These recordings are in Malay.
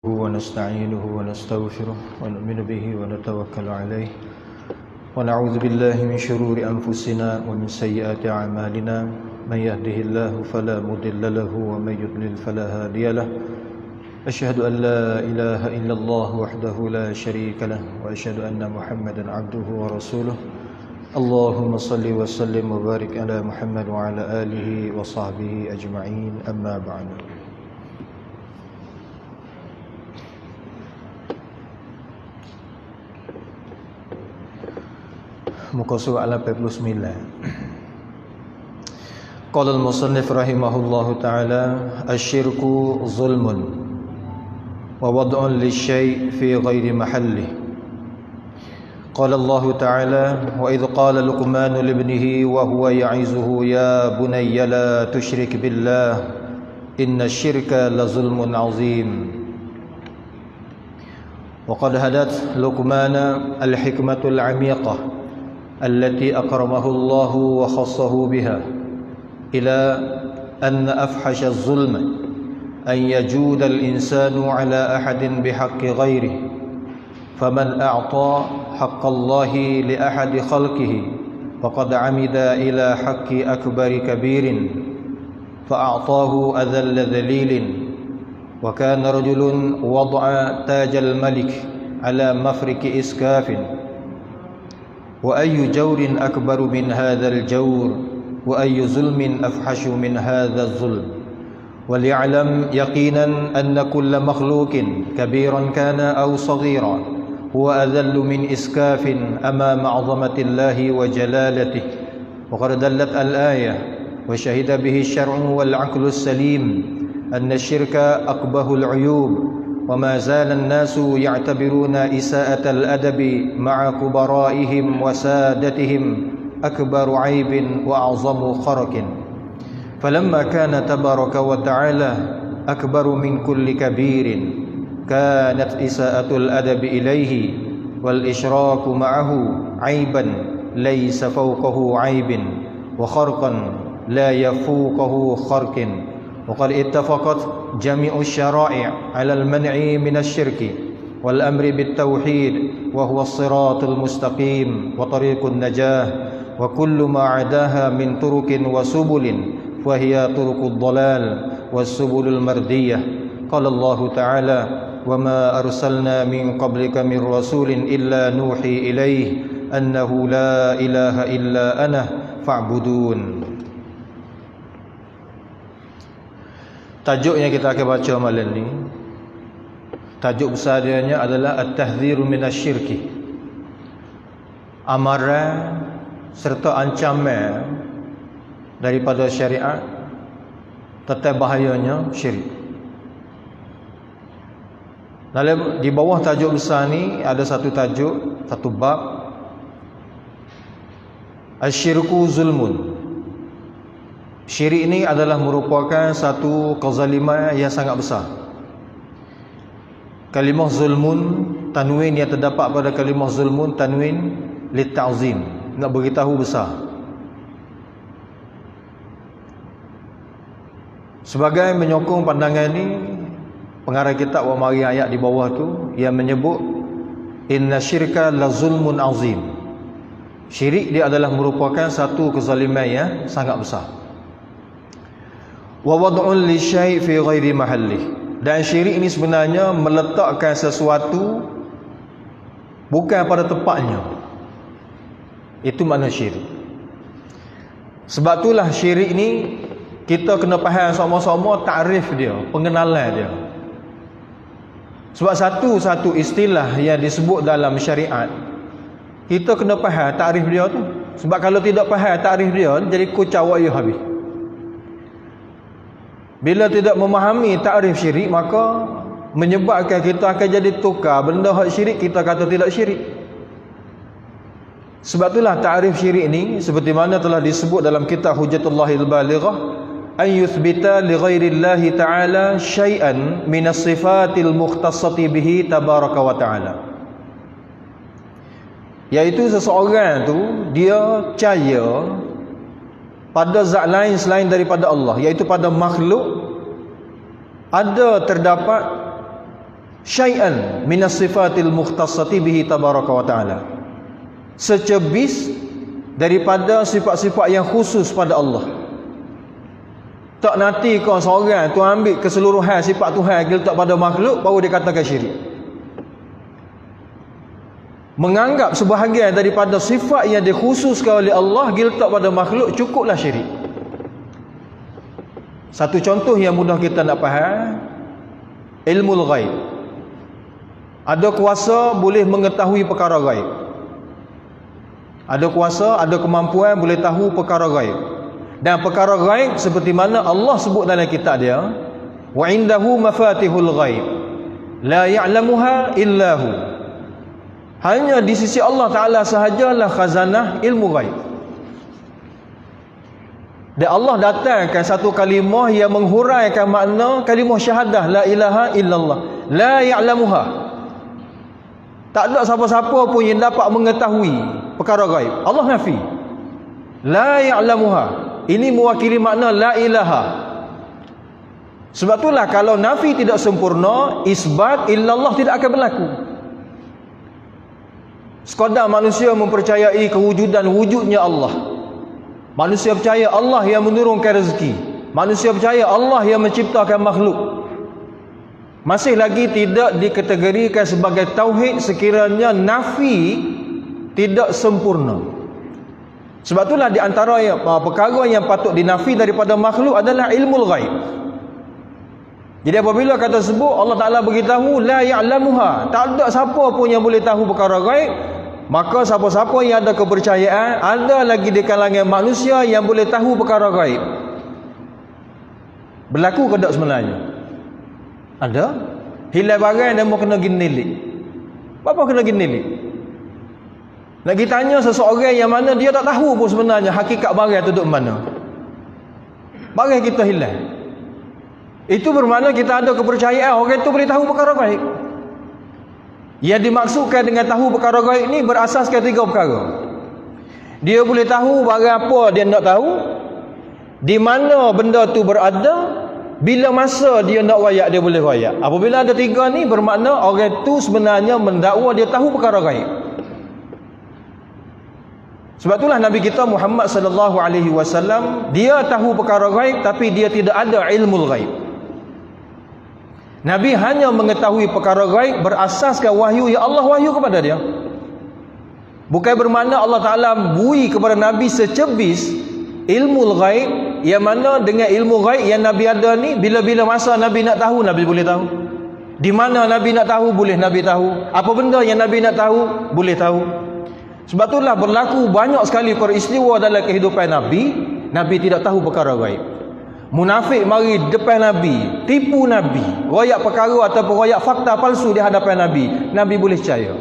ونستعينه ونستغفره ونؤمن به ونتوكل عليه ونعوذ بالله من شرور أنفسنا ومن سيئات أعمالنا من يهده الله فلا مضل له ومن يضلل فلا هادي له أشهد أن لا إله إلا الله وحده لا شريك له وأشهد أن محمدا عبده ورسوله اللهم صل وسلم وبارك على محمد وعلى آله وصحبه أجمعين أما بعد. Muka surat al-89. Qala al-musannif rahimahullahu ta'ala asy-syirku zulmun wa wad'un lisyai' fi ghairi mahallihi. Qala Allah ta'ala wa idh qala Luqman li ibnihi wa huwa ya'izuhu ya bunayya la tusyrik billah inna asy-syirka la zulmun 'azim. Wa qad hadat Luqman al-hikmatul 'amiqah التي أكرمه الله وخصه بها إلى أن أفحش الظلم أن يجود الإنسان على أحد بحق غيره فمن أعطى حق الله لأحد خلقه فقد عمد إلى حق أكبر كبير فأعطاه أذل ذليل وكان رجل وضع تاج الملك على مفرك إسكاف وأي جور أكبر من هذا الجور وأي ظلم أفحش من هذا الظلم وليعلم يقينا أن كل مخلوق كبيرا كان أو صغيرا هو أذل من إسكاف أمام عظمة الله وجلالته وقد دلت الآية وشهد به الشرع والعقل السليم أن الشرك أقبح العيوب وما زال الناس يعتبرون إساءة الأدب مع كبرائهم وسادتهم أكبر عيب وأعظم خرق فلما كان تبارك وتعالى أكبر من كل كبير كانت إساءة الأدب إليه والإشراك معه عيبا ليس فوقه عيب وخرقا لا يفوقه خرق وقد اتفقت جميع الشرائع على المنع من الشرك والأمر بالتوحيد وهو الصراط المستقيم وطريق النجاة وكل ما عداها من طرق وسبل فهي طرق الضلال والسبل المردية قال الله تعالى وما أرسلنا من قبلك من رسول إلا نوحي إليه أنه لا إله إلا أنا فاعبدون. Tajuk yang kita akan baca malam ni, tajuk besar dia adalah At-Tahdhiru Minasyirki, amaran serta ancaman daripada syariat tentang bahayanya syirik. Dalam di bawah tajuk besar ni ada satu tajuk, satu bab, Asy-syirku zulmun. Syirik ini adalah merupakan satu kezaliman yang sangat besar. Kalimah zulmun, tanwin yang terdapat pada kalimah zulmun, tanwin litta'zim, nak beritahu besar. Sebagai menyokong pandangan ini, pengarang kitab wa mari ayat di bawah tu yang menyebut inna syirka la zulmun azim. Syirik dia adalah merupakan satu kezaliman yang sangat besar. Wa wad'un li syai' fi ghairi mahalli. Dan syirik ini sebenarnya meletakkan sesuatu bukan pada tempatnya. Itu makna syirik. Sebab itulah syirik ni kita kena faham sama-sama takrif dia, pengenalan dia. Sebab satu-satu istilah yang disebut dalam syariat kita kena faham takrif dia tu. Sebab kalau tidak faham takrif dia jadi kocau ayah habis. Bila tidak memahami takrif syirik, maka menyebabkan kita akan jadi tukar benda hak syirik, kita kata tidak syirik. Sebab itulah takrif syirik ini seperti mana telah disebut dalam kitab Hujjatullahil Balighah, an yuthbita li ghairillahi ta'ala syai'an minas sifatil mukhtassati bihi tabaraka wa ta'ala. Iaitu seseorang tu dia percaya pada zat lain selain daripada Allah, iaitu pada makhluk ada terdapat syai'an minas sifatil mukhtassati bihi tabaraka wa ta'ala, secebis daripada sifat-sifat yang khusus pada Allah. Tak nanti kau seorang tu ambil keseluruhan sifat Tuhan letak pada makhluk baru dikatakan syirik. Menganggap sebahagian daripada sifat yang dikhususkan oleh Allah letak pada makhluk cukuplah syirik. Satu contoh yang mudah kita nak faham, ilmu ghaib. Ada kuasa boleh mengetahui perkara ghaib. Ada kuasa, ada kemampuan boleh tahu perkara ghaib. Dan perkara ghaib seperti mana Allah sebut dalam kitab dia, wa indahu mafatihul ghaib la ya'lamuha illahu. Hanya di sisi Allah Ta'ala sahajalah khazanah ilmu ghaib. Dan Allah datangkan satu kalimah yang menghuraikan makna kalimah syahadah la ilaha illallah, la ya'lamuha. Tak ada siapa-siapa pun yang dapat mengetahui perkara ghaib. Allah nafi la ya'lamuha. Ini mewakili makna la ilaha. Sebab itulah kalau nafi tidak sempurna, isbat illallah tidak akan berlaku. Sekadar manusia mempercayai kewujudan wujudnya Allah. Manusia percaya Allah yang menurunkan rezeki. Manusia percaya Allah yang menciptakan makhluk. Masih lagi tidak dikategorikan sebagai tauhid sekiranya nafi tidak sempurna. Sebab itulah di antara perkara yang patut dinafi daripada makhluk adalah ilmu ghaib. Jadi apabila kata sebut Allah Ta'ala beritahu la ya'lamuha, tak ada siapa pun yang boleh tahu perkara ghaib, maka siapa-siapa yang ada kepercayaan ada lagi di kalangan manusia yang boleh tahu perkara ghaib. Berlaku ke tak sebenarnya? Ada. Hilal barang dan mau kena ginilik. Apa kena ginilik? Nak kita tanya seseorang yang mana dia tak tahu pun sebenarnya hakikat barang tu duduk mana. Barang kita hilang. Itu bermakna kita ada kepercayaan orang itu boleh tahu perkara gaib. Yang dimaksudkan dengan tahu perkara gaib ni berasaskan 3 perkara. Dia boleh tahu barang apa dia nak tahu, di mana benda tu berada, bila masa dia nak wayak dia boleh wayak. Apabila ada 3 ni bermakna orang tu sebenarnya mendakwa dia tahu perkara gaib. Sebab itulah Nabi kita Muhammad sallallahu alaihi wasallam dia tahu perkara ghaib tapi dia tidak ada ilmu ghaib. Nabi hanya mengetahui perkara ghaib berasaskan wahyu yang Allah wahyu kepada dia. Bukan bermakna Allah Taala bui kepada Nabi secebis ilmu ghaib yang mana dengan ilmu ghaib yang Nabi ada ni bila-bila masa Nabi nak tahu Nabi boleh tahu. Di mana Nabi nak tahu boleh Nabi tahu. Apa benda yang Nabi nak tahu boleh tahu. Sebab itulah berlaku banyak sekali peristiwa dalam kehidupan Nabi, Nabi tidak tahu perkara gaib. Munafik mari depan Nabi, tipu Nabi, royak perkara ataupun royak fakta palsu di hadapan Nabi, Nabi boleh percaya.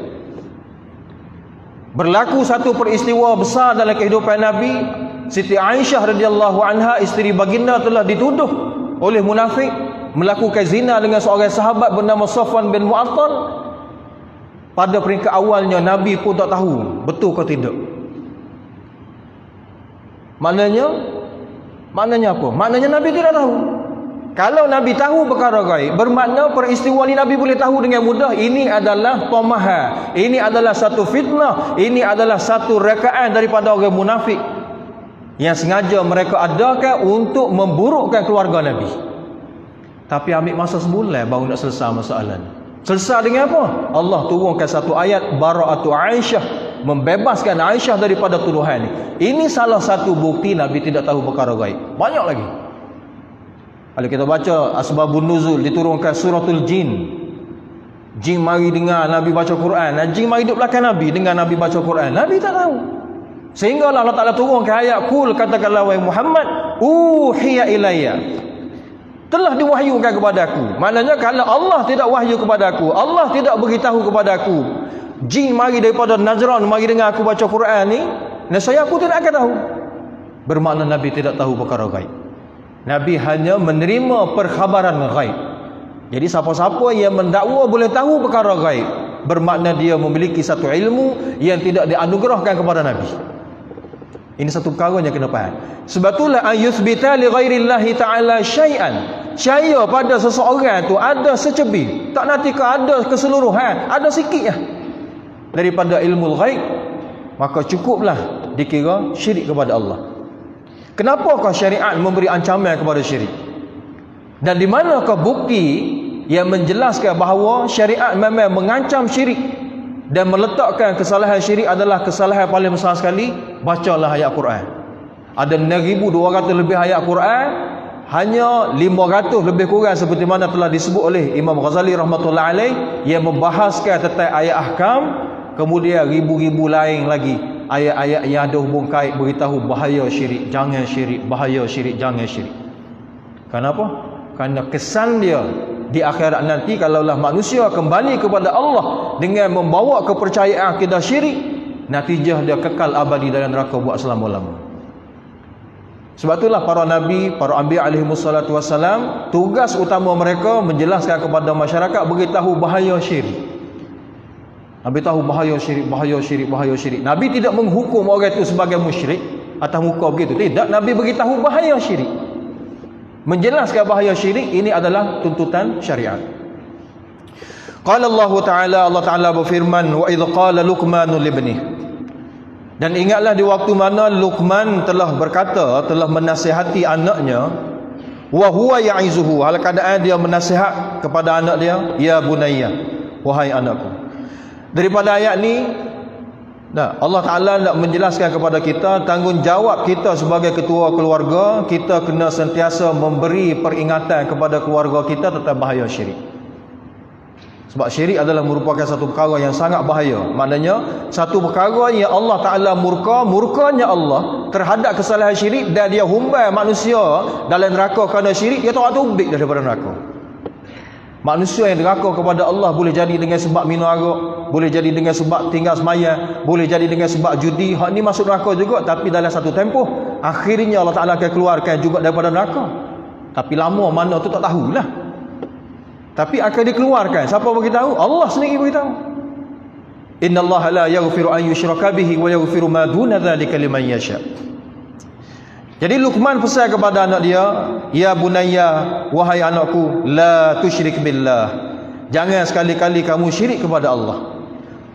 Berlaku satu peristiwa besar dalam kehidupan Nabi, Siti Aisyah radhiyallahu anha isteri baginda telah dituduh oleh munafik melakukan zina dengan seorang sahabat bernama Safwan bin Mu'attal. Pada peringkat awalnya Nabi pun tak tahu betul ke tidak. Maknanya apa? Maknanya Nabi tidak tahu. Kalau Nabi tahu perkara gaib, bermakna peristiwa ni Nabi boleh tahu dengan mudah. Ini adalah pemaha, ini adalah satu fitnah, ini adalah satu rekaan daripada orang munafik yang sengaja mereka adakan untuk memburukkan keluarga Nabi. Tapi ambil masa sebulan baru nak selesai masalah ni. Selesai dengan apa? Allah turunkan satu ayat bara'atu Aisyah, membebaskan Aisyah daripada tuduhan ini. Ini salah satu bukti Nabi tidak tahu perkara gaib. Banyak lagi. Kalau kita baca asbabun nuzul, diturunkan suratul jin. Jin mari dengar Nabi baca Quran. Jin mari duduk belakang Nabi dengar Nabi baca Quran. Nabi tak tahu. Sehingga Allah Ta'ala turunkan ayat kul, katakanlah wahai Muhammad, uhiya ilayya, telah diwahyukan kepadaku. Maknanya kalau Allah tidak wahyu kepadaku, Allah tidak beritahu kepadaku, jin mari daripada Najran mari dengar aku baca Quran ni, nescaya aku tidak akan tahu. Bermakna Nabi tidak tahu perkara gaib. Nabi hanya menerima perkhabaran gaib. Jadi siapa-siapa yang mendakwa boleh tahu perkara gaib, bermakna dia memiliki satu ilmu yang tidak dianugerahkan kepada Nabi. Ini satu perkara yang kena faham. Sebab itulah ayuthbita li ghairillahi ta'ala syai'an, percaya pada seseorang tu ada secebir, tak nanti ke ada keseluruhan, ada sikit lah daripada ilmu ghaib, maka cukuplah dikira syirik kepada Allah. Kenapakah syariat memberi ancaman kepada syirik? Dan di manakah bukti yang menjelaskan bahawa syariat memang mengancam syirik dan meletakkan kesalahan syirik adalah kesalahan paling besar sekali? Bacalah ayat Quran. Ada 6,200 lebih ayat Quran, hanya 500 lebih kurang seperti mana telah disebut oleh Imam Ghazali rahmatullah alaih yang membahaskan tentang ayat ahkam. Kemudian ribu-ribu lain lagi ayat-ayat yang ada hubung kait beritahu bahaya syirik, jangan syirik, bahaya syirik, jangan syirik. Kenapa? Kerana kesan dia di akhirat nanti, kalaulah manusia kembali kepada Allah dengan membawa kepercayaan akidah syirik, natijah dia kekal abadi dalam neraka buat selama-lama. Sebab itulah para nabi, para anbiya alaihi wassalatu wassalam, tugas utama mereka menjelaskan kepada masyarakat, beritahu bahaya syirik. Nabi tahu bahaya syirik, bahaya syirik, bahaya syirik. Nabi tidak menghukum orang itu sebagai musyrik atas muka begitu. Tidak, Nabi beritahu bahaya syirik. Menjelaskan bahaya syirik, ini adalah tuntutan syariat. Qala Allah Ta'ala, Allah Ta'ala berfirman, wa idh qala Luqmanu libnih. Dan ingatlah di waktu mana Luqman telah berkata, telah menasihati anaknya, wa huwa ya'izuhu, hal keadaan dia menasihat kepada anak dia, ya bunayya, wahai anakku. Daripada ayat ni, Allah Ta'ala nak menjelaskan kepada kita tanggungjawab kita sebagai ketua keluarga. Kita kena sentiasa memberi peringatan kepada keluarga kita tentang bahaya syirik. Sebab syirik adalah merupakan satu perkara yang sangat bahaya. Maknanya satu perkara yang Allah Ta'ala murkanya Allah terhadap kesalahan syirik, dan dia humbai manusia dalam neraka kerana syirik. Dia tak ubik daripada neraka. Manusia yang deraka kepada Allah boleh jadi dengan sebab minum arak, boleh jadi dengan sebab tinggal semayang, boleh jadi dengan sebab judi. Hak ni masuk neraka juga, tapi dalam satu tempoh akhirnya Allah Ta'ala akan keluarkan juga daripada neraka. Tapi lama mana tu tak tahulah, tapi akan dikeluarkan. Siapa beritahu? Allah sendiri beritahu. Innallaha la yaghfiru an yushraka bihi wa yaghfiru ma duna dzalika liman yasha. Jadi Luqman pesan kepada anak dia, ya bunayya, wahai anakku, la tusyrik billah. Jangan sekali-kali kamu syirik kepada Allah.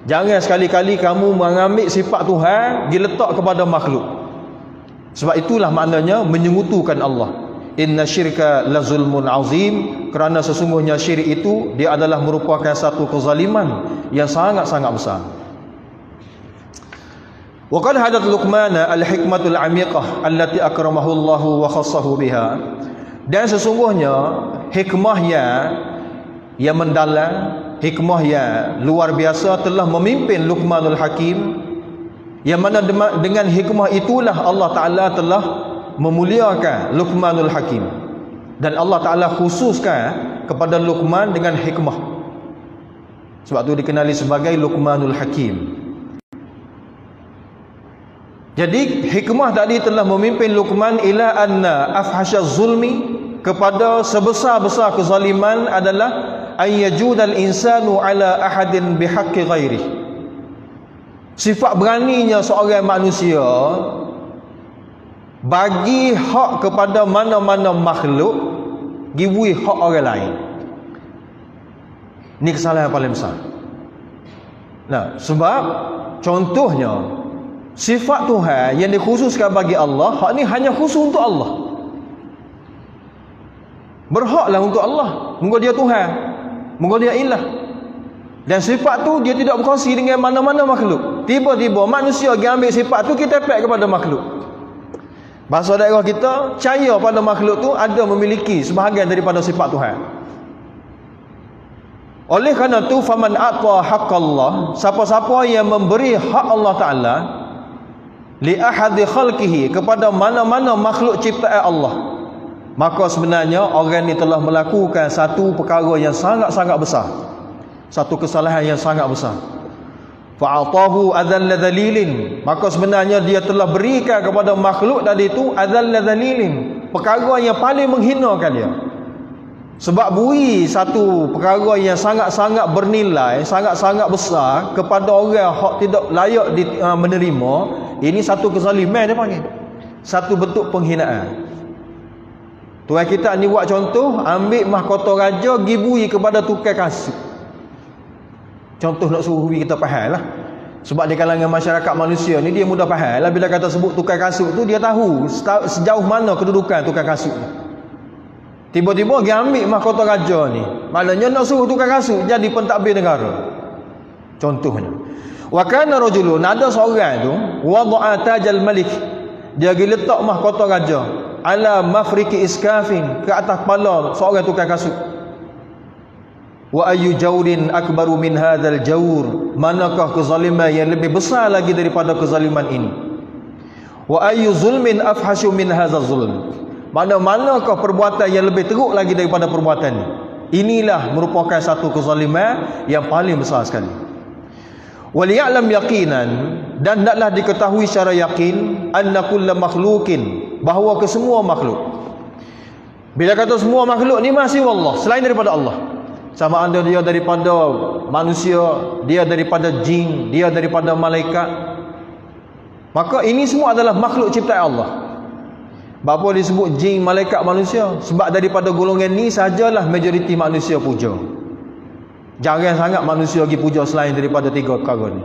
Jangan sekali-kali kamu mengambil sifat Tuhan diletak kepada makhluk. Sebab itulah maknanya menyekutukan Allah. Inna syirka la zulmun azim. Kerana sesungguhnya syirik itu, dia adalah merupakan satu kezaliman yang sangat-sangat besar. Wa qad hadat Luqman al-hikmatul amiqah allati akramahu Allah wa khassahu biha. Dan sesungguhnya hikmah yang mendalam, hikmah yang luar biasa telah memimpin Luqmanul Hakim, yang mana dengan hikmah itulah Allah Ta'ala telah memuliakan Luqmanul Hakim. Dan Allah Ta'ala khususkan kepada Luqman dengan hikmah. Sebab itu dikenali sebagai Luqmanul Hakim. Jadi hikmah tadi telah memimpin Luqman ila anna afhasyaz zulmi, kepada sebesar-besar kezaliman adalah ayyajudal insanu ala ahadin bihaqqi ghairi. Sifat beraninya seorang manusia bagi hak kepada mana-mana makhluk, gibui hak orang lain. Ini kesalahan paling besar. Nah, sebab contohnya sifat Tuhan yang dikhususkan bagi Allah, hak ni hanya khusus untuk Allah. Berhaklah untuk Allah. Moga dia Tuhan, moga dia ilah. Dan sifat tu dia tidak berkongsi dengan mana-mana makhluk. Tiba-tiba manusia dia ambil sifat tu, kita tepek kepada makhluk. Bahasa daerah kita, percaya pada makhluk tu ada memiliki sebahagian daripada sifat Tuhan. Oleh kerana tu, faman ata haqqallah, siapa-siapa yang memberi hak Allah Ta'ala li ahadi khalqihi, kepada mana-mana makhluk ciptaan Allah, maka sebenarnya orang ni telah melakukan satu perkara yang sangat-sangat besar, satu kesalahan yang sangat besar. Fa'atahu adzalla dzalilin, maka sebenarnya dia telah berikan kepada makhluk tadi itu adzalla dzalilin, perkara yang paling menghinakan dia. Sebab beri satu perkara yang sangat-sangat bernilai, sangat-sangat besar kepada orang yang tidak layak menerima, ini satu kezaliman dia panggil, satu bentuk penghinaan. Tuan kita ni buat contoh, ambil mahkota raja gibui kepada tukar kasut. Contoh nak suruh kita faham lah. Sebab di kalangan masyarakat manusia ni dia mudah faham lah. Bila kata sebut tukar kasut tu, dia tahu sejauh mana kedudukan tukar kasut tu. Tiba-tiba dia ambil mahkota raja ni, maknanya nak suruh tukar kasut jadi pentadbir negara. Contohnya, wa kana rajulun, ada seorang tu wada'a tajal malik, dia pergi letak mahkota raja ala mafriki iskafin, ke atas kepala seorang tukar kasut. Wa ayyu jawrin akbaru min hadzal jawr, manakah kezaliman yang lebih besar lagi daripada kezaliman ini? Wa ayyu zulmin afhasyu min hadzal zulm, manakah perbuatan yang lebih teruk lagi daripada perbuatan ini? Inilah merupakan satu kezaliman yang paling besar sekali. Waliya'lam yaqinan, dan hendaklah diketahui secara yakin, anna kulla makhluqin, bahawa kesemua makhluk. Bila kata semua makhluk ni masih Allah, selain daripada Allah. Sama ada dia daripada manusia, dia daripada jin, dia daripada malaikat. Maka ini semua adalah makhluk ciptaan Allah. Bapa disebut jin, malaikat, manusia? Sebab daripada golongan ni sajalah majoriti manusia puja. Jarang sangat manusia pergi puja selain daripada tiga perkara ni.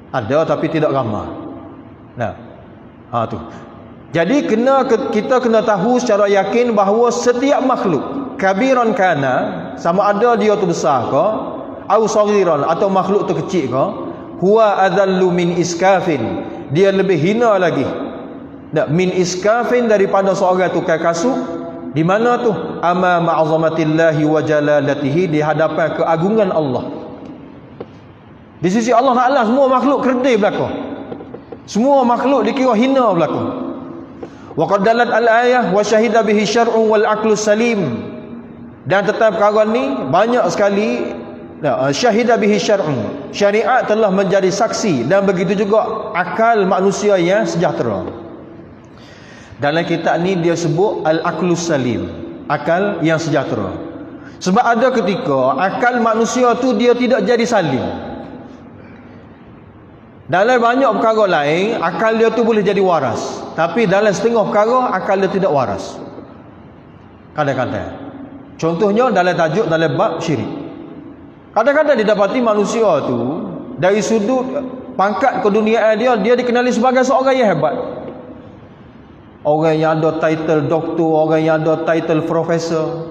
Ada tapi tidak ramai. Nah, tu. Jadi kita kena tahu secara yakin bahawa setiap makhluk, kabiran kana, sama ada dia tu besar ke, au saghiran, atau makhluk tu kecil ke, huwa adallu min iskafin, dia lebih hina lagi. Min iskafin, daripada seorang tukar kasut. Di mana tu? Amama azamatillahi wa jalalatihi, di hadapan keagungan Allah. Di sisi Allah Ta'ala semua makhluk kerdil berlaku. Semua makhluk dikira hina berlaku. Wa qad dalat al-ayah wa syahida bihi syar'un wal aqlu salim. Dan tentang perkara ni banyak sekali syahida bihi syar'un. Syariat telah menjadi saksi, dan begitu juga akal manusia yang sejahtera. Dalam kitab ni dia sebut al-aqlus salim, akal yang sejahtera. Sebab ada ketika akal manusia tu dia tidak jadi salim. Dalam banyak perkara lain akal dia tu boleh jadi waras, tapi dalam setengah perkara akal dia tidak waras. Kadang-kadang, contohnya dalam tajuk, dalam bab syirik, kadang-kadang didapati manusia tu dari sudut pangkat keduniaan dia dikenali sebagai seorang yang hebat. Orang yang ada title doktor, orang yang ada title profesor.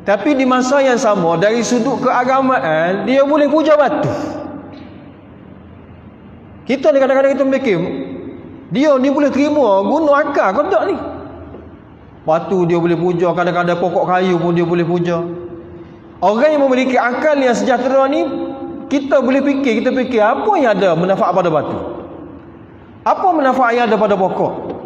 Tapi di masa yang sama, dari sudut keagamaan, dia boleh puja batu. Kita ni kadang-kadang kita fikir, dia ni boleh terima guna akal ke tak ni? Batu dia boleh puja, kadang-kadang pokok kayu pun dia boleh puja. Orang yang memiliki akal yang sejahtera ni, kita boleh fikir, kita fikir apa yang ada manfaat pada batu? Apa manfaat yang ada pada pokok?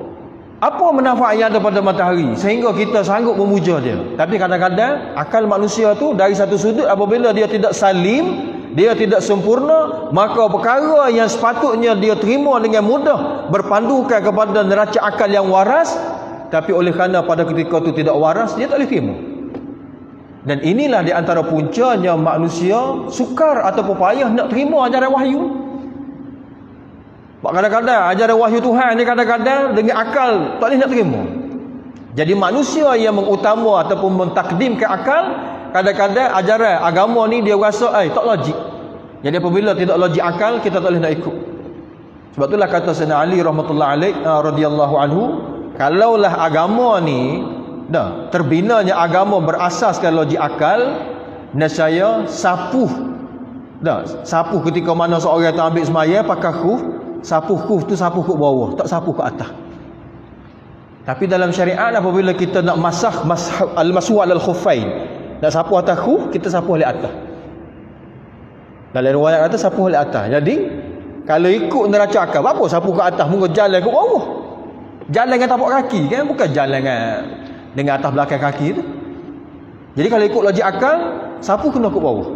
Apa manfaat yang ada pada matahari sehingga kita sanggup memuja dia? Tapi kadang-kadang akal manusia tu dari satu sudut, apabila dia tidak salim, dia tidak sempurna, maka perkara yang sepatutnya dia terima dengan mudah berpandukan kepada neraca akal yang waras, tapi oleh kerana pada ketika itu tidak waras, dia tak boleh terima. Dan inilah di antara puncanya manusia sukar ataupun payah nak terima ajaran wahyu. Kadang-kadang ajaran wahyu Tuhan ni kadang-kadang dengan akal tak boleh nak terima. Jadi manusia yang mengutama ataupun mentakdimkan akal, kadang-kadang ajaran agama ni dia rasa tak logik. Jadi apabila tidak logik akal, kita tak boleh nak ikut. Sebab itulah kata Sayyidina Ali rahmatullahi alaih radhiyallahu anhu, kalaulah agama ni terbinanya agama berasaskan logik akal, nescaya sapuh ketika mana seorang tu ambil sembahyang pakai khuf, sapuh khuf tu sapuh ke bawah, tak sapuh ke atas. Tapi dalam syariat apabila kita nak masah al-mashu al khuffain, nak sapuh atas khuf, kita sapuh oleh atas. Dalam riwayat kata sapuh oleh atas. Jadi kalau ikut neraca akal, apa sapuh ke atas, mungkin jalan ke bawah. Jalan dengan tapak kaki kan, bukan jalan dengan atas belakang kaki tu. Jadi kalau ikut logik akal, sapuh kena ke bawah.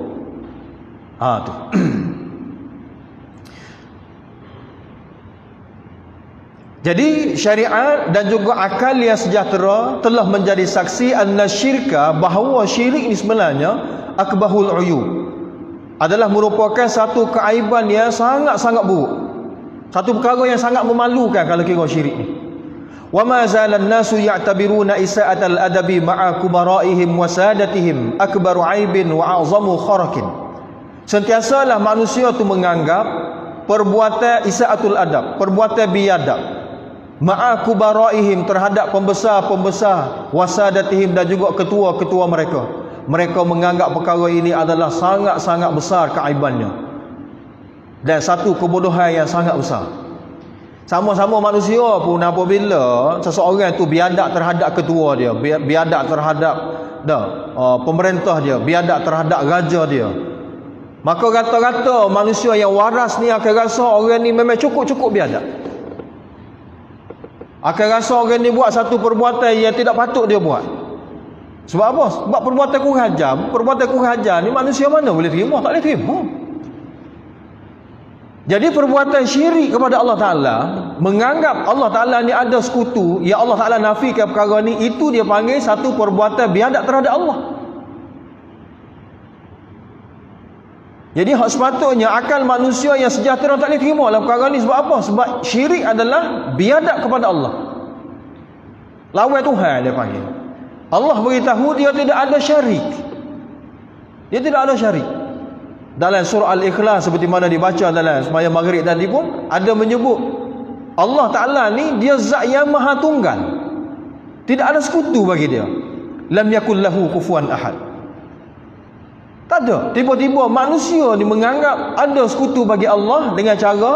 Tu. Jadi syariat dan juga akal yang sejahtera telah menjadi saksi anna syirka, bahawa syirik ni sebenarnya akbahul uyub, adalah merupakan satu keaiban yang sangat-sangat buruk. Satu perkara yang sangat memalukan kalau kira syirik ni. wa ma zalan nasu ya'tabiruna isa'atal adabi ma'a kubaraihim wa sadatihim akbaru aibin wa a'zamu kharakin. Sentiasalah manusia tu menganggap perbuatan isa'atul adab, perbuatan biadab, ma'a kubaraihim, terhadap pembesar-pembesar, wasadatihim, dan juga ketua-ketua mereka. Mereka menganggap perkara ini adalah sangat-sangat besar keaibannya dan satu kebodohan yang sangat besar. Sama-sama manusia pun apabila seseorang itu biadab terhadap ketua dia, biadab terhadap pemerintah dia, biadab terhadap raja dia, maka rata-rata manusia yang waras ni akan rasa orang ni memang cukup-cukup biadab. Akan rasa orang ni buat satu perbuatan yang tidak patut dia buat. Sebab apa? Sebab perbuatan kurang ajar ni manusia mana boleh terima? Tak boleh terima. Jadi perbuatan syirik kepada Allah Ta'ala, menganggap Allah Ta'ala ni ada sekutu, yang Allah Ta'ala nafikan perkara ni, itu dia panggil satu perbuatan biadab terhadap Allah. Jadi hak sepatutnya akal manusia yang sejahtera tak boleh terima dalam perkara ni. Sebab apa? Sebab syirik adalah biadab kepada Allah, lawan Tuhan dia panggil. Allah beritahu dia tidak ada syarik. Dia tidak ada syarik. Dalam surah Al-Ikhlas seperti mana dibaca dalam sembahyang maghrib tadi pun ada menyebut Allah Ta'ala ni dia zat yang maha tunggal, tidak ada sekutu bagi dia. Lam yakul lahu kufuwan ahad. Tak ada. Tiba-tiba manusia ni menganggap ada sekutu bagi Allah dengan cara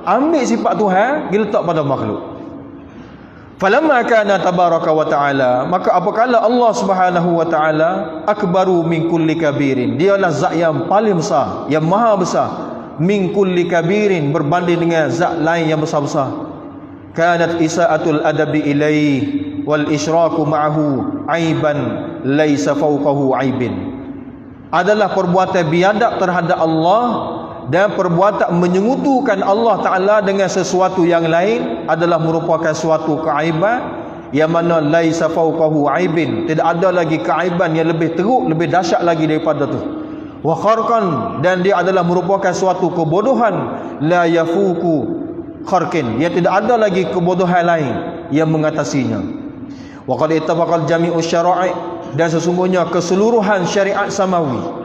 ambil sifat Tuhan diletak pada makhluk. Falamma kana tabaraka wa ta'ala, maka apabila Allah Subhanahu wa ta'ala akbaru min kulli kabirin, dialah zat yang paling besar, yang maha besar, min kulli kabirin, berbanding dengan zat lain yang besar-besar. Kanat isa'atul adabi ilaih wal isyraku ma'ahu aiban laisa fawqahu aibin. Adalah perbuatan biadab terhadap Allah dan perbuatan menyengutukan Allah Ta'ala dengan sesuatu yang lain adalah merupakan suatu keaiban yang mana laisa fawqahu aibin, tidak ada lagi keaiban yang lebih teruk, lebih dahsyat lagi daripada tu. Wa kharqan, dan dia adalah merupakan suatu kebodohan la yafuku kharqin, yang tidak ada lagi kebodohan lain yang mengatasinya. Wa qad ittafaqal jami'u syara'i, dan sesungguhnya keseluruhan syariat samawi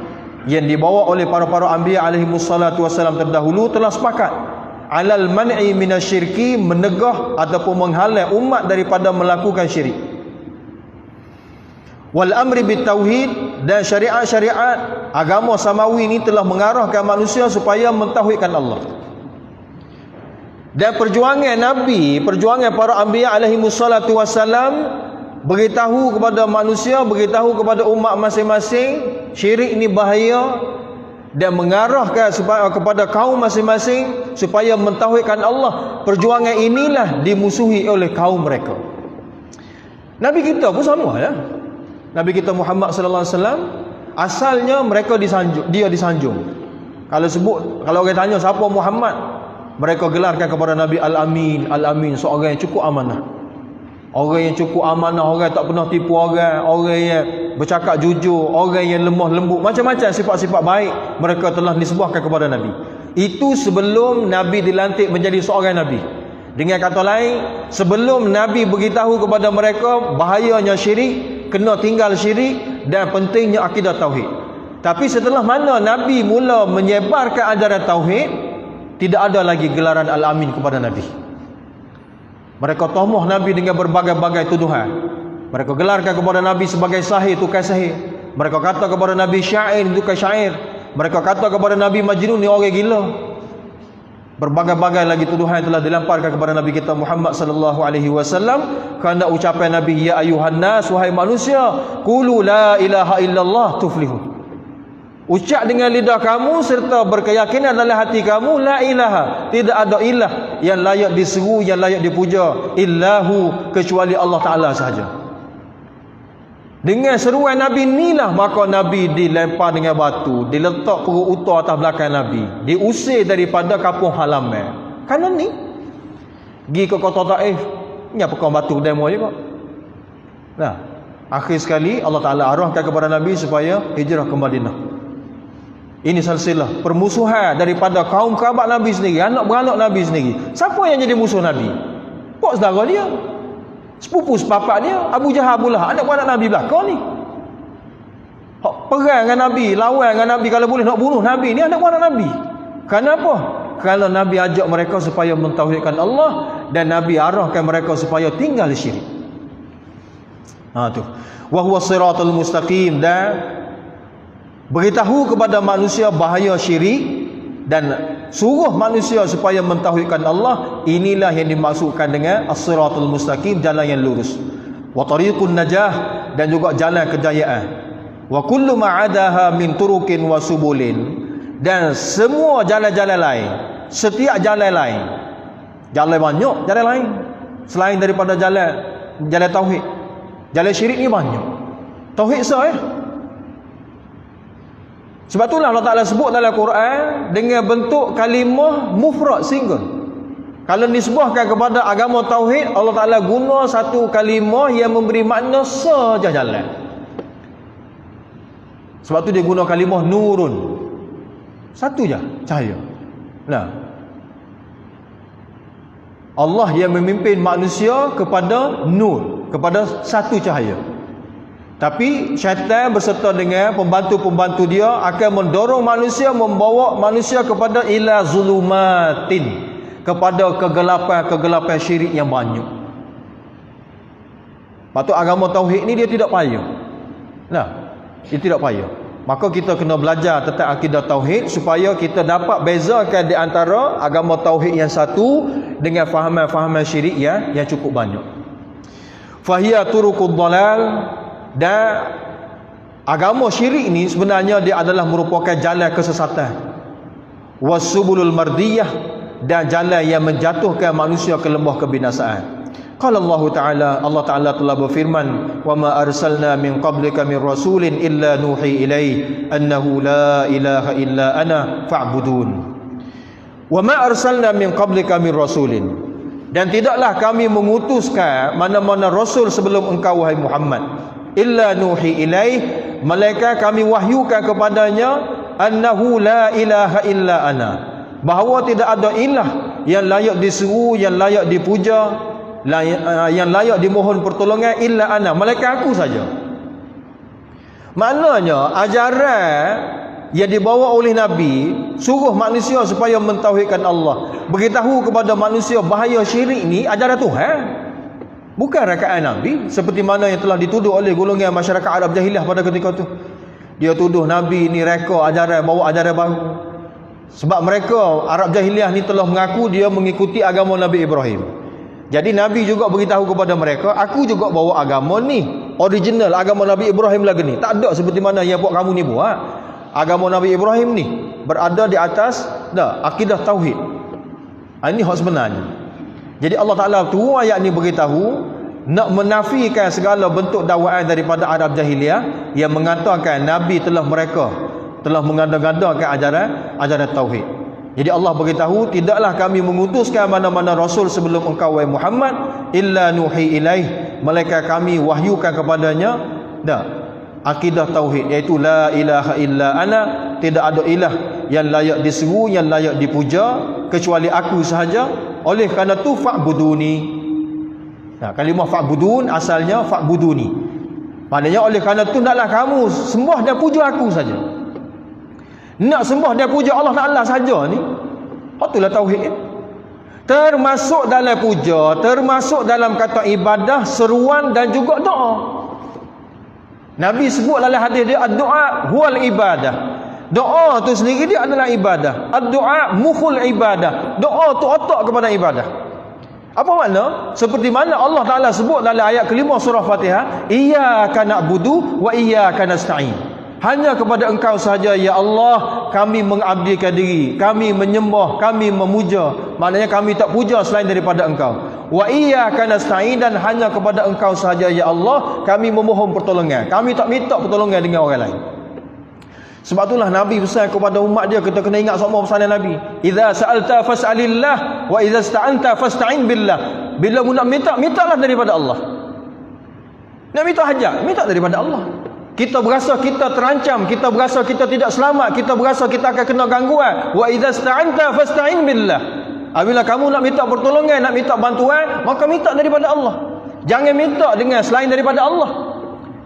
yang dibawa oleh para anbiya alaihi wassalatu wassalam terdahulu telah sepakat alal man'i minasyirki, menegah ataupun menghalang umat daripada melakukan syirik. Wal amri bitauhid, dan syariat-syariat agama samawi ini telah mengarahkan manusia supaya mentauhidkan Allah. Dan perjuangan Nabi, perjuangan para anbiya alaihi wassalatu wassalam beritahu kepada manusia, beritahu kepada umat masing-masing syirik ni bahaya, dan mengarahkan supaya kepada kaum masing-masing supaya mentauhidkan Allah. Perjuangan inilah dimusuhi oleh kaum mereka. Nabi kita pun sama ya. Nabi kita Muhammad sallallahu alaihi wasallam, asalnya mereka disanjung, dia disanjung. Kalau orang tanya siapa Muhammad, mereka gelarkan kepada Nabi Al-Amin, Al-Amin, seorang yang cukup amanah. Orang yang cukup amanah, orang yang tak pernah tipu orang yang bercakap jujur, orang yang lemah lembut, macam-macam sifat-sifat baik mereka telah disebutkan kepada Nabi. Itu sebelum Nabi dilantik menjadi seorang Nabi. Dengan kata lain, sebelum Nabi beritahu kepada mereka bahayanya syirik, kena tinggal syirik, dan pentingnya akidah tauhid. Tapi setelah mana Nabi mula menyebarkan ajaran tauhid, tidak ada lagi gelaran Al-Amin kepada Nabi. Mereka tomoh Nabi dengan berbagai-bagai tuduhan. Mereka gelarkan kepada Nabi sebagai sahir, tukang sahir. Mereka kata kepada Nabi syair, tukang syair. Mereka kata kepada Nabi Majnun, ni orang gila. Berbagai-bagai lagi tuduhan yang telah dilemparkan kepada Nabi kita Muhammad sallallahu alaihi wasallam kerana ucapan Nabi, ya ayuhan nas, wahai manusia, qulu la ilaha illallah tuflihun. Ucap dengan lidah kamu serta berkeyakinan dalam hati kamu, la ilaha, tidak ada ilah yang layak diseru, yang layak dipuja, illahu, kecuali Allah Ta'ala sahaja. Dengan seruan Nabi inilah maka Nabi dilempar dengan batu, diletak perut utara atas belakang Nabi, diusir daripada kampung halaman. Kerana ni pergi ke kota Taif, ni apa kau batu demo je kok. Nah, akhir sekali Allah Ta'ala arahkan kepada Nabi supaya hijrah ke Madinah. Ini silsilah permusuhan daripada kaum kerabat Nabi sendiri, anak beranak Nabi sendiri. Siapa yang jadi musuh Nabi? Pok saudara dia. Sepupu sepapak dia Abu Jahal pula, anak Nabi belakang ni. Hak perang dengan Nabi, lawan dengan Nabi, kalau boleh nak bunuh Nabi ni anak Nabi. Kenapa? Kalau Nabi ajak mereka supaya mentauhidkan Allah, dan Nabi arahkan mereka supaya tinggal syirik. Tu. Wa huwa siratal mustaqim, dan beritahu kepada manusia bahaya syirik dan suruh manusia supaya mentauhidkan Allah. Inilah yang dimaksudkan dengan as-siratal mustaqim, jalan yang lurus. Wa tariqun najah, dan juga jalan kejayaan. Wa kullu ma'adaha min turukin wa subulin, dan semua jalan-jalan lain, setiap jalan lain, jalan banyak, jalan lain selain daripada jalan tauhid. Jalan syirik ni banyak, tauhid sah. Sebab itulah Allah Ta'ala sebut dalam Quran dengan bentuk kalimah mufrad, single. Kalau nisbahkan kepada agama tauhid, Allah Ta'ala guna satu kalimah yang memberi makna saja jalan. Sebab tu dia guna kalimah nurun, satu je, cahaya. Nah, Allah yang memimpin manusia kepada nur, kepada satu cahaya. Tapi syaitan berserta dengan pembantu-pembantu dia akan mendorong manusia, membawa manusia kepada ila zulumatin, kepada kegelapan-kegelapan syirik yang banyak. Patut agama tauhid ni dia tidak payah. Nah, dia tidak payah. Maka kita kena belajar tentang akidah tauhid supaya kita dapat bezakan di antara agama tauhid yang satu dengan fahaman-fahaman syirik yang cukup banyak. Fahiya turuqud dhalal, dan agama syirik ni sebenarnya dia adalah merupakan jalan kesesatan. Wasubulul mardiyah, dan jalan yang menjatuhkan manusia ke lembah kebinasaan. Qala Allah Ta'ala, Allah Ta'ala telah berfirman, wa ma arsalna min qablika min rasulin illa nuhi ilaih annahu la ilaha illa ana fa'budun. Wa ma arsalna min qablika min rasulin, dan tidaklah kami mengutuskan mana-mana rasul sebelum engkau wahai Muhammad, illa nuhi ilaih, malaikat kami wahyukan kepadanya, annahu la ilaha illa ana, bahawa tidak ada ilah yang layak diseru, yang layak dipuja, yang layak dimohon pertolongan illa ana, malaikat aku saja. Maknanya ajaran yang dibawa oleh Nabi suruh manusia supaya mentauhidkan Allah, beritahu kepada manusia bahaya syirik ni ajaran Tuhan, bukan rakaat Nabi, seperti mana yang telah dituduh oleh golongan masyarakat Arab jahiliah pada ketika itu. Dia tuduh Nabi ni reka ajaran, bawa ajaran baru. Sebab mereka Arab jahiliah ni telah mengaku dia mengikuti agama Nabi Ibrahim. Jadi Nabi juga beritahu kepada mereka, aku juga bawa agama ni, original agama Nabi Ibrahim lagi ni. Tak ada seperti mana yang buat kamu ni buat. Agama Nabi Ibrahim ni berada di atas akidah tauhid. Ini hak sebenarnya. Jadi Allah Ta'ala turun ayat ni beritahu, nak menafikan segala bentuk dakwaan daripada Arab jahiliah yang mengatakan Nabi telah mengada-gadakan ajaran tauhid. Jadi Allah beritahu, tidaklah kami mengutuskan mana-mana rasul sebelum engkau wahai Muhammad illa nuhi ilaih, malaikat kami wahyukan kepadanya akidah tauhid, iaitu la ilaha illa ana, tidak ada ilah yang layak diseru, yang layak dipuja kecuali aku sahaja. Oleh kerana tu fa'buduni. Kalimah fa'budun asalnya fa'buduni, maknanya oleh kerana tu naklah kamu sembah dan puja aku saja. Nak sembah dan puja Allah Ta'ala saja ni, itulah tauhid. Termasuk dalam puja, termasuk dalam kata ibadah, seruan dan juga doa. Nabi sebut dalam hadis dia, ad-du'a huwal ibadah. Doa tu sendiri dia adalah ibadah. Ad-du'a mukhul ibadah. Doa tu otak kepada ibadah. Apa makna? Seperti mana Allah Ta'ala sebut dalam ayat kelima surah Fatihah, iyyaka na'budu wa iyyaka nasta'in. Hanya kepada engkau sahaja ya Allah kami mengabdikan diri, kami menyembah, kami memuja. Maknanya kami tak puja selain daripada engkau. Wa iyyaka nasta'in, dan hanya kepada engkau sahaja ya Allah kami memohon pertolongan. Kami tak minta pertolongan dengan orang lain. Sebab itulah Nabi pesan kepada umat dia, kita kena ingat semua pesanan Nabi. Idza sa'alta fas'alillah wa idza ista'anta fasta'in billah. Bila nak minta, mintalah daripada Allah. Nak minta hajat, minta daripada Allah. Kita berasa kita terancam, kita berasa kita tidak selamat, kita berasa kita akan kena gangguan, wa idza ista'anta fasta'in billah. Apabila kamu nak minta pertolongan, nak minta bantuan, maka minta daripada Allah. Jangan minta dengan selain daripada Allah.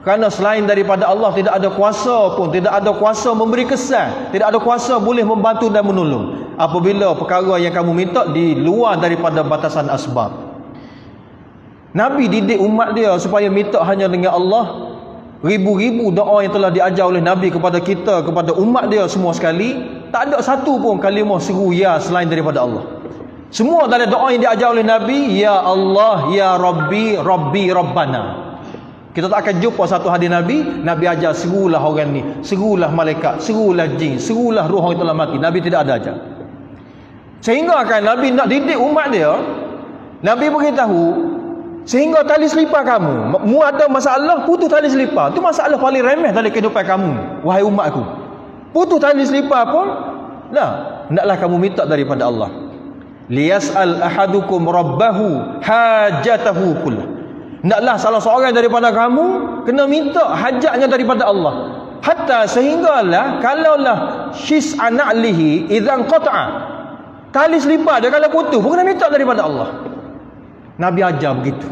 Kerana selain daripada Allah tidak ada kuasa pun, tidak ada kuasa memberi kesan, tidak ada kuasa boleh membantu dan menolong apabila perkara yang kamu minta di luar daripada batasan asbab. Nabi didik umat dia supaya minta hanya dengan Allah. Ribu-ribu doa yang telah diajar oleh Nabi kepada kita, kepada umat dia semua sekali, tak ada satu pun kalimah seru ya selain daripada Allah. Semua dalam doa yang diajar oleh Nabi, ya Allah, ya Rabbi, Rabbi, Rabbana. Kita tak akan jumpa satu hadis Nabi ajar serulah orang ni, serulah malaikat, serulah jin, serulah roh yang telah mati. Nabi tidak ada ajar. Sehingga kan Nabi nak didik umat dia, Nabi beritahu, sehingga tali selipar kamu, mu ada masalah, putus tali selipar. Itu masalah paling remeh dalam kehidupan kamu, wahai umatku. Putus tali selipar pun, naklah kamu minta daripada Allah. Liyas'al ahadukum rabbahu hajatahu kullah. Naklah salah seorang daripada kamu kena minta hajatnya daripada Allah. Hatta sehinggalah kalaulah syis'a na'lihi idzan qata'a. Tali selipar dia kalau putus pun kena minta daripada Allah. Nabi ajar begitu.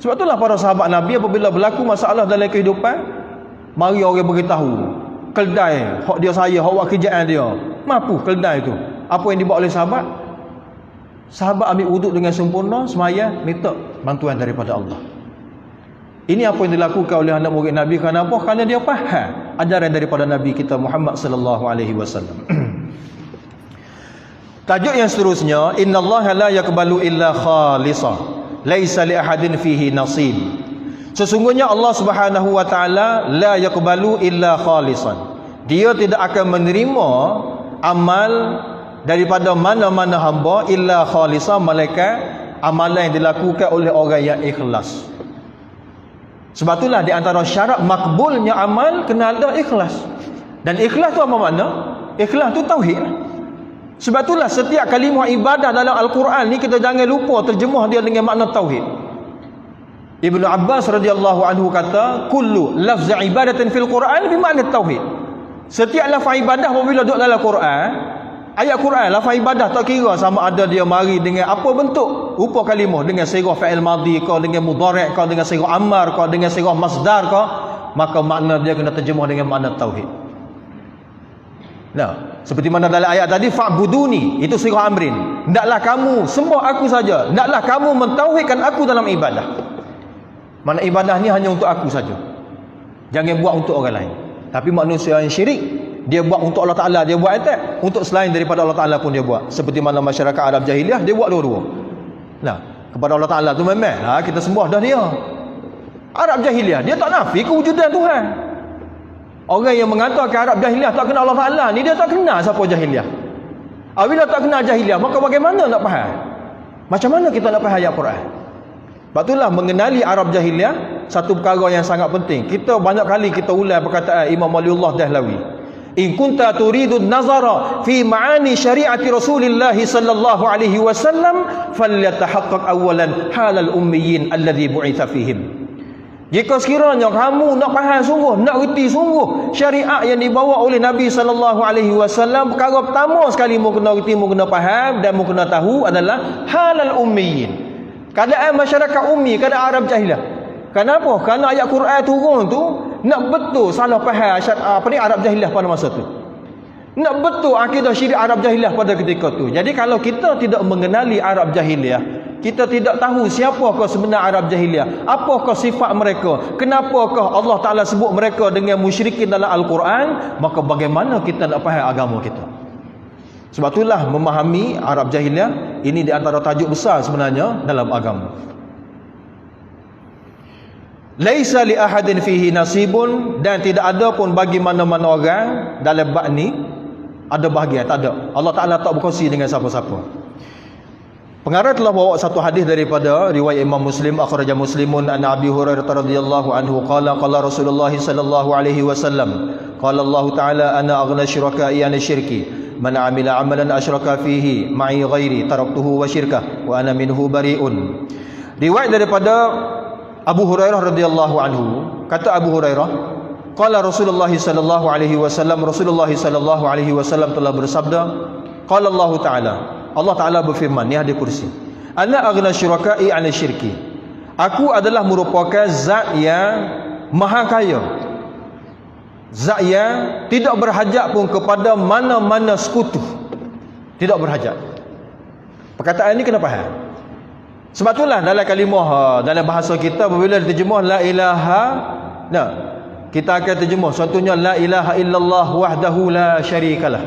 Sebab itulah para sahabat Nabi apabila berlaku masalah dalam kehidupan, mari orang beritahu keldai hak dia saya, hak buat kerjaan dia. Mampu keldai itu. Apa yang dibuat oleh sahabat? Sahabat ambil wuduk dengan sempurna, semaya minta bantuan daripada Allah. Ini apa yang dilakukan oleh anak murid Nabi. Kerana apa? Kerana dia faham ajaran daripada Nabi kita Muhammad sallallahu alaihi wasallam. Tajuk yang seterusnya, innallaha la yaqbalu illa khalisan, laisa li ahadin fihi nasib. Sesungguhnya Allah Subhanahu wa taala la yaqbalu illa khalisan. Dia tidak akan menerima amal daripada mana-mana hamba illa khalisan, malaikat amalan yang dilakukan oleh orang yang ikhlas. Sebab itulah di antara syarat makbulnya amal kena ada ikhlas. Dan ikhlas tu apa makna? Ikhlas tu tauhid. Sebab itulah setiap kalimah ibadah dalam Al-Quran ni kita jangan lupa terjemah dia dengan makna tauhid. Ibnu Abbas radhiyallahu anhu kata, kullu lafz ibadatin fil Quran bermakna tauhid. Setiap lafaz ibadah apabila duduk dalam Quran, ayat Quran, lafaz ibadah tak kira sama ada dia mari dengan apa bentuk rupa kalimah, dengan sirah fa'il madhi ke, dengan mudhari' ke, dengan sirah amar ke, dengan sirah masdar ke, maka makna dia kena terjemah dengan makna tauhid. Nah, seperti mana dalam ayat tadi, fa'buduni, itu sirah amrin. Hendaklah kamu sembah aku saja, hendaklah kamu mentauhidkan aku dalam ibadah. Mana ibadah ni hanya untuk aku saja, jangan buat untuk orang lain. Tapi manusia yang syirik, dia buat untuk Allah Ta'ala, dia buat atas. Untuk selain daripada Allah Ta'ala pun dia buat. Seperti mana masyarakat Arab jahiliah, dia buat dua-dua. Nah, kepada Allah Ta'ala tu memang kita sembah dah dia. Arab jahiliah, dia tak nafi kewujudan Tuhan. Orang yang mengatakan Arab jahiliah tak kenal Allah Ta'ala ni, dia tak kenal siapa jahiliah. Bila tak kenal jahiliah, maka bagaimana nak faham? Macam mana kita nak faham ayat Quran? Sebab itulah mengenali Arab jahiliah satu perkara yang sangat penting. Kita banyak kali kita ulang perkataan Imam Waliullah Dahlawi, in kunta turidun nazara fi ma'ani syari'ati Rasulillah sallallahu alaihi wasallam falyatahaqqaq awalan halal ummiyin alladhi bu'itha fihim. Jika sekiranya kamu nak faham sungguh, nak reti sungguh syariat yang dibawa oleh Nabi sallallahu alaihi wasallam, perkara pertama sekali mu kena reti, mu kena faham dan mu kena tahu adalah halal ummiyin. Keadaan masyarakat ummi, keadaan Arab jahiliah. Kenapa? Kerana ayat Quran turun tu nak betul salah faham Arab jahiliah pada masa tu. Nak betul akidah syirik Arab jahiliah pada ketika tu. Jadi kalau kita tidak mengenali Arab jahiliah, kita tidak tahu siapakah sebenar Arab jahiliah, apakah sifat mereka, kenapakah Allah Ta'ala sebut mereka dengan musyrikin dalam Al-Quran, maka bagaimana kita nak faham agama kita? Sebab itulah memahami Arab jahiliah ini di antara tajuk besar sebenarnya dalam agama. Laisa li ahadin fihi nasibun, dan tidak ada pun bagi mana-mana orang dalam bab ni ada bahagian, tak ada. Allah Ta'ala tak berkongsi dengan siapa-siapa. Pengarang telah bawa satu hadis daripada riwayat Imam Muslim, akhraja Muslimun an Abi Hurairah radhiyallahu anhu qala qala Rasulullah sallallahu alaihi wasallam qala Allah Ta'ala ana aghna syuraka'i an syirki man amila amalan asyraka fihi ma'i ghairi taraktuhu wa syirkah wa ana minhu bari'un. Riwayat daripada Abu Hurairah radhiyallahu anhu, kata Abu Hurairah, qala Rasulullah sallallahu alaihi wasallam, Rasulullah sallallahu alaihi wasallam telah bersabda, qala Allah Ta'ala, Allah Ta'ala berfirman, ni hadis kursi, ana aghna syuraka'i 'ala syirki, Aku adalah merupakan zat yang maha kaya, zat yang tidak berhajat pun kepada mana-mana sekutu. Tidak berhajat. Perkataan ini kena faham. Sebab itulah dalam kalimah, dalam bahasa kita apabila diterjemah la ilaha, nah, kita akan terjemah contohnya la ilaha illallah wahdahu la syarikalah.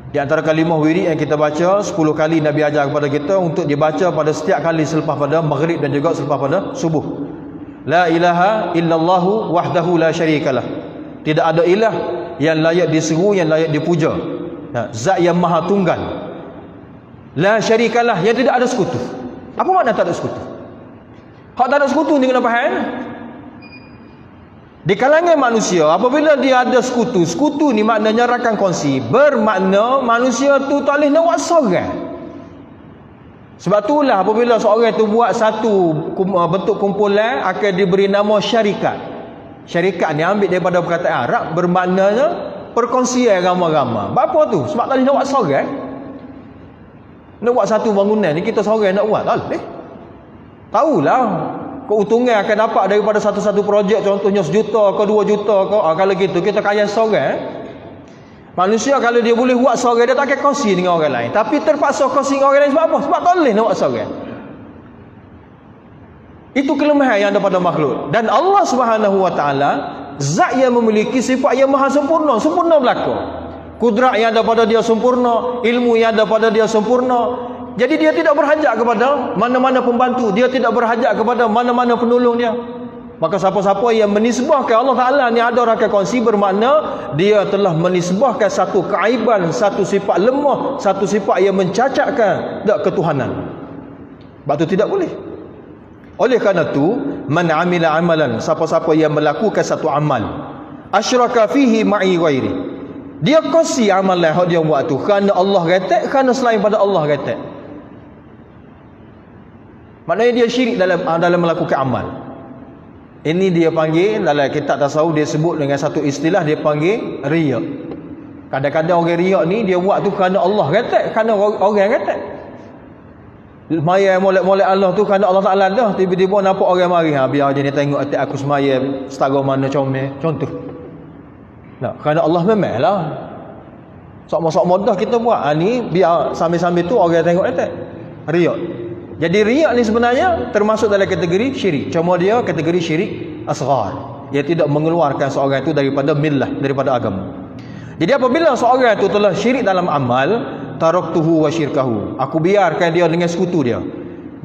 Di antara kalimah wirid yang kita baca 10 kali Nabi ajar kepada kita untuk dibaca pada setiap kali selepas pada maghrib dan juga selepas pada subuh. La ilaha illallah wahdahu la syarikalah. Tidak ada ilah yang layak diseru, yang layak dipuja. Nah, zat yang maha tunggal. La syarikalah, yang tidak ada sekutu. Apa makna tak ada sekutu? Hak tak ada sekutu ni kena faham. Di kalangan manusia, apabila dia ada sekutu, sekutu ni maknanya rakan kongsi. Bermakna manusia tu tak boleh nak buat seorang. Sebab itulah apabila seorang tu buat satu bentuk kumpulan, akan diberi nama syarikat. Syarikat ni ambil daripada perkataan Arab, bermaknanya perkongsian ramai-ramai. Apa tu? Sebab tak boleh nak buat seorang. Nak buat satu bangunan ni kita seorang nak buat, tak boleh. Tahulah keuntungan akan dapat daripada satu-satu projek, contohnya 1 juta ke 2 juta ke. Kalau gitu kita kaya seorang. Manusia kalau dia boleh buat seorang, dia tak akan kongsi dengan orang lain. Tapi terpaksa kongsi dengan orang lain sebab apa? Sebab tak boleh nak buat seorang. Itu kelemahan yang ada pada makhluk. Dan Allah Subhanahu Wa Taala zat yang memiliki sifat yang maha sempurna, sempurna belaka. Kudrat yang ada pada dia sempurna, ilmu yang ada pada dia sempurna. Jadi dia tidak berhajat kepada mana-mana pembantu, dia tidak berhajat kepada mana-mana penolong dia. Maka siapa-siapa yang menisbahkan Allah Ta'ala ni ada rakan kongsi, bermakna dia telah menisbahkan satu keaiban, satu sifat lemah, satu sifat yang mencacatkan ketuhanan. Sebab itu tidak boleh. Oleh kerana itu, man amila amalan, siapa-siapa yang melakukan satu amal, asyraka fihi ma'i ghairi, dia kongsi amalan yang dia buat tu kerana Allah retak, kerana selain pada Allah retak. Maknanya dia syirik dalam melakukan amal. Ini dia panggil, dalam kitab tasawuf dia sebut dengan satu istilah, dia panggil riya. Kadang-kadang orang riya ni dia buat tu kerana Allah retak, kerana orang retak. Semaya molek-molek Allah tu kerana Allah Ta'ala dah. Tiba-tiba nampak orang mari, biar je ni tengok atik aku semaya setara mana comel. Contoh. Nah, kerana Allah memang lah. Sok-sok dah kita buat. Ni biar sambil-sambil tu orang tengok atik. Riya. Jadi riya ni sebenarnya termasuk dalam kategori syirik. Cuma dia kategori syirik asghar. Dia tidak mengeluarkan seorang itu daripada millah, daripada agama. Jadi apabila seorang itu telah syirik dalam amal, taraktuhu wa syirkahu, aku biarkan dia dengan sekutu dia.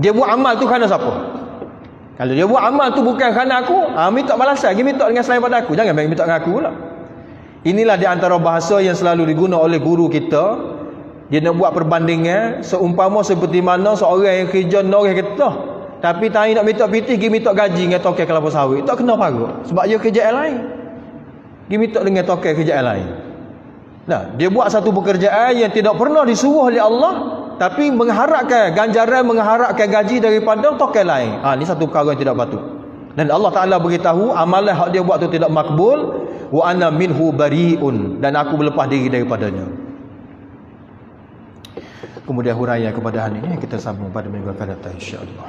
Dia buat amal tu kerana siapa? Kalau dia buat amal tu bukan kerana aku, minta balasan, dia minta dengan selain pada aku. Jangan minta dengan aku pula. Inilah di antara bahasa yang selalu diguna oleh guru kita. Dia nak buat perbandingan seumpama seperti mana seorang yang kerja orang kita, tapi tak nak minta pitih, dia minta gaji dengan tokai kelapa sawit. Tak kena parut. Sebab dia kerja yang lain. Dia minta dengan tokai kerja yang lain. Nah, dia buat satu pekerjaan yang tidak pernah disuruh oleh Allah, tapi mengharapkan ganjaran, mengharapkan gaji daripada tokai lain. Ini satu perkara yang tidak patut. Dan Allah Ta'ala beritahu amalan hak dia buat tu tidak makbul. Wa ana minhu bari'un, dan aku berlepas diri daripadanya. Kemudian huraian kepada hari ini kita sambung pada minggu akan datang insya-Allah.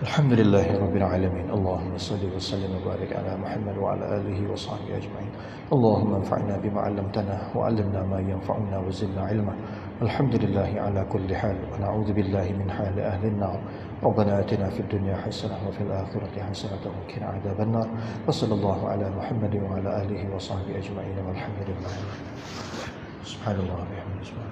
Alhamdulillahirabbil alamin. Allahumma shalli wa sallim wa barik ala Muhammad wa ala alihi wa sahbihi ajma'in. Allahumma anfa'na bima 'allamtana wa 'allimna ma yanfa'una wa zidna 'ilma. Alhamdulillahi ala kulli hal wa na'udzu billahi min hali ahli an-nar. Rabbana atina fid dunya hasanah wa fil akhirati hasanah wa qina 'adzaban nar. Wa sallallahu ala Muhammad wa ala alihi wa sahbihi ajma'in. Walhamdulillah. Subhanallah wa bihamdihi.